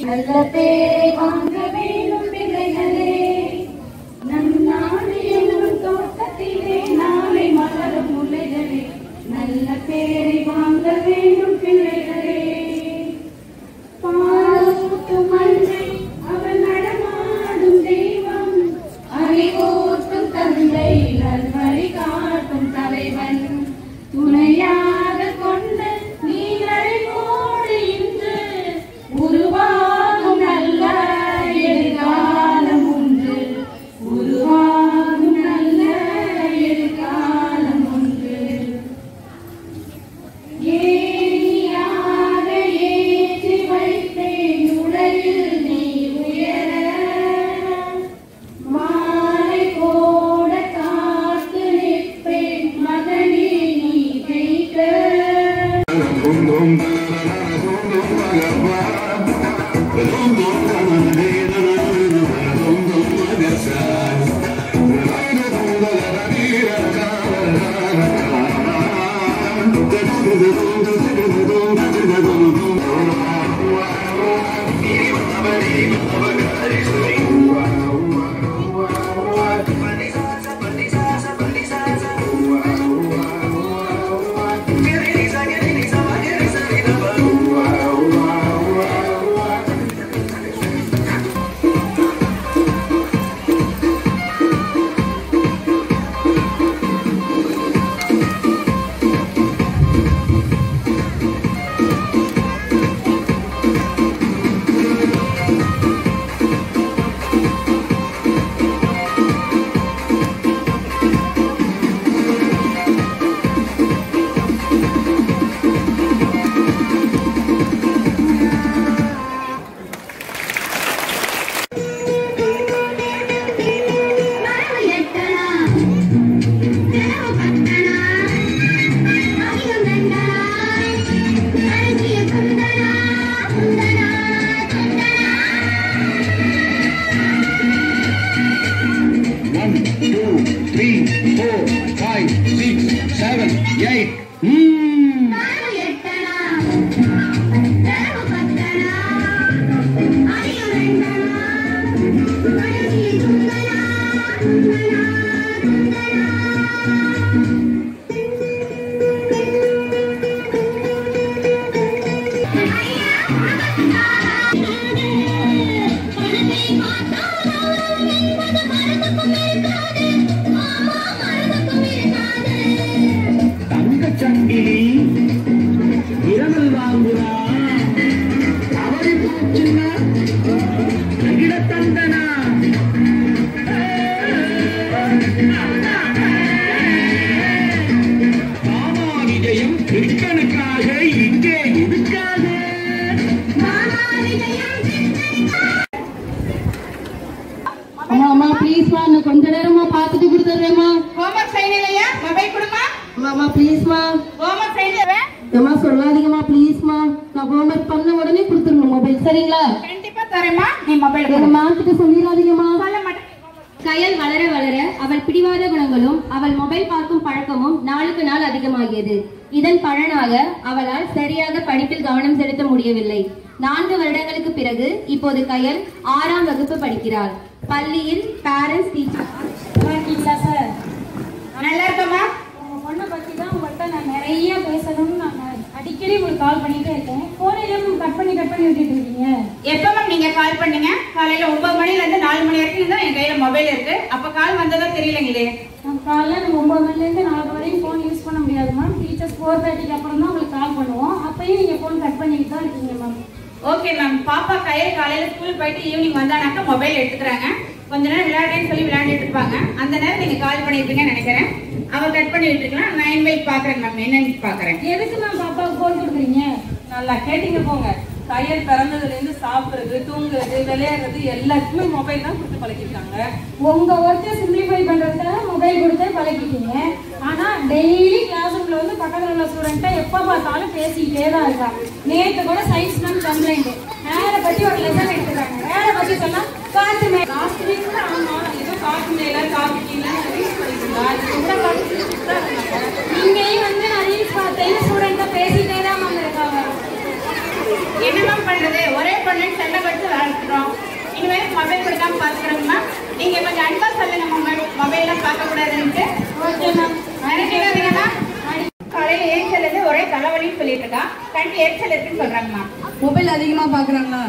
நல்ல பேரை வாங்க வேணும் பிள்ளைகளே, நம் நாடு என்னும் தோட்டத்திலே நாளை மலரும் முல்லைகளே, நல்ல பேரை வாங்க வேணும் பிள்ளைகளே. பாலூட்டும் மஞ்சை அவன் நடமாடும் தெய்வம், அறிவூட்டும் தந்தை நல்வழி காட்டும் தலைவன், துணையாக கொண்டு நீங்கள் கோடி இன்று உருவாகும் நல்ல எதிர்காலம் உண்டு, உருவாகும் நல்ல எதிர்காலம் உண்டு. ஏனியாக ஏற்றி வைத்தேன் உலகில் நீ உயர, மாலை போட காத்து நிற்பேன் மகனே நீ ஜெயிக்க. கொஞ்ச நேரமா பாத்துட்டு கொடுத்துறேம்மா. ஹோம்வொர்க் செய்யலையா? மொபைல் கொடுமா. அம்மா ப்ளீஸ்மா. ஹோம்வொர்க் செய்யவே? அம்மா சொல்லாதீங்கம்மா ப்ளீஸ்மா. நான் ஹோம்வொர்க் பண்ண உடனே கொடுத்துருங்க மொபைல். சரிங்களா? கண்டிப்பா தரேம்மா. நீ மொபைல் கொடு. மாத்திட்டு சொல்லிராதீங்கம்மா. சொல்ல மாட்டேன். கயல் வளர வளர அவள் பிடிவாத குணங்களும் அவள் மொபைல் பார்க்கும் பழக்கமும் நாளுக்கு நாள் அதிகமாகியது. இதன் பலனாக அவளால் சரியாக படிப்பில் கவனம் செலுத்த முடியவில்லை. 4 வருடங்களுக்கு பிறகு இப்போது கயல் 6ஆம் வகுப்பு படிக்கிறாள். பள்ளியில் பேரண்ட்ஸ் டீச்சர். சார் நல்லா இருக்கமா? உங்க பொண்ணை பத்தி தான் உங்கள்கிட்ட நான் நிறைய பேசணும்னு நான் அடிக்கடி உங்களுக்கு கால் பண்ணிட்டே இருக்கேன். போனையிலும் கட் பண்ணி விட்டுட்டு இருக்கீங்க. எப்ப மேம் நீங்க கால் பண்ணீங்க? காலையில 9 மணில இருந்து 4 மணி வரைக்கும் தான் என் கையில மொபைல் இருக்கு. அப்ப கால் வந்ததா தெரியலங்க. இது காலைல 9 மணில இருந்து 4 வரைக்கும் போன் யூஸ் பண்ண முடியாது மேம். டீச்சர்ஸ் 4:30க்கு அப்புறம் தான் உங்களுக்கு கால் பண்ணுவோம். அப்பயும் நீங்க போன் கட் பண்ணிட்டு தான் இருக்கீங்க மேம். Okay ma'am. பாப்பா கயல் காலையில ஸ்கூல் போயிட்டு ஈவினிங் வந்தானாக்கா மொபைல் எடுத்துக்கிறாங்க. கொஞ்ச நேரம் விளையாடுறேன்னு சொல்லி விளையாண்டுட்டு இருப்பாங்க. அந்த நேரம் நீங்க கால் பண்ணிருப்பீங்கன்னு நினைக்கிறேன். அவ கட் பண்ணி விட்டுருக்கலாம். நான் இன்வைட் பாக்குறேன் மேம். என்னன்னு பாக்குறேன். எதுக்கு மேம் பாப்பாவுக்கு போன் கொடுக்குறீங்க? நல்லா கேட்டீங்க போங்க. கையல் பிறந்ததுல இருந்து சாப்பிடுறது, தூங்குறது, விளையாடுறது எல்லாத்துக்குமே மொபைல் தான் கொடுத்து பழகிட்டாங்க. உங்க ஒர்க்கை சிம்பிளிஃபை பண்றதுக்காக மொபைல் கொடுத்தே பழகிட்டீங்க. ஆனா டெய்லி கிளாஸ் ரூம்ல வந்து பக்கத்துல உள்ள ஸ்டூடெண்ட்டை எப்ப பார்த்தாலும் பேசிக்கிட்டே தான் இருக்கா. நேற்று கூட சயின்ஸ் மேம் கம்ப்ளைண்ட் வேற பத்தி ஒரு லெசன் எடுத்துக்காங்க. வேற பத்தி சொன்னா காற்று மேல லாஸ்ட் வீக்ல ஆமா ஏதோ காற்று மேல காற்று கீழே ரீல்ஸ் பண்ணிட்டு இங்கேயும் வந்து நான் ரீல்ஸ் பார்த்தேன். ஸ்டூடெண்ட்டை பேசிட்டே தான் மேம் இருக்காங்க. என்ன மேம் பண்றது? ஒரே பொண்ணு சண்டை பட்டு எல்லாம் பாத்துக்கிறோம்மா. நீங்க கொஞ்சம் அன்பா சொல்லுங்க மொபைல் எல்லாம் பார்க்க கூடாதுன்னு. நினைக்கிறீங்களா? காலையில எரிச்சல் ஒரே தலைவலின்னு சொல்லிட்டு இருக்கா. கண்டு எரிச்சல் இருக்குன்னு சொல்றாங்கம்மா. மொபைல் அதிகமா பாக்குறாங்களா?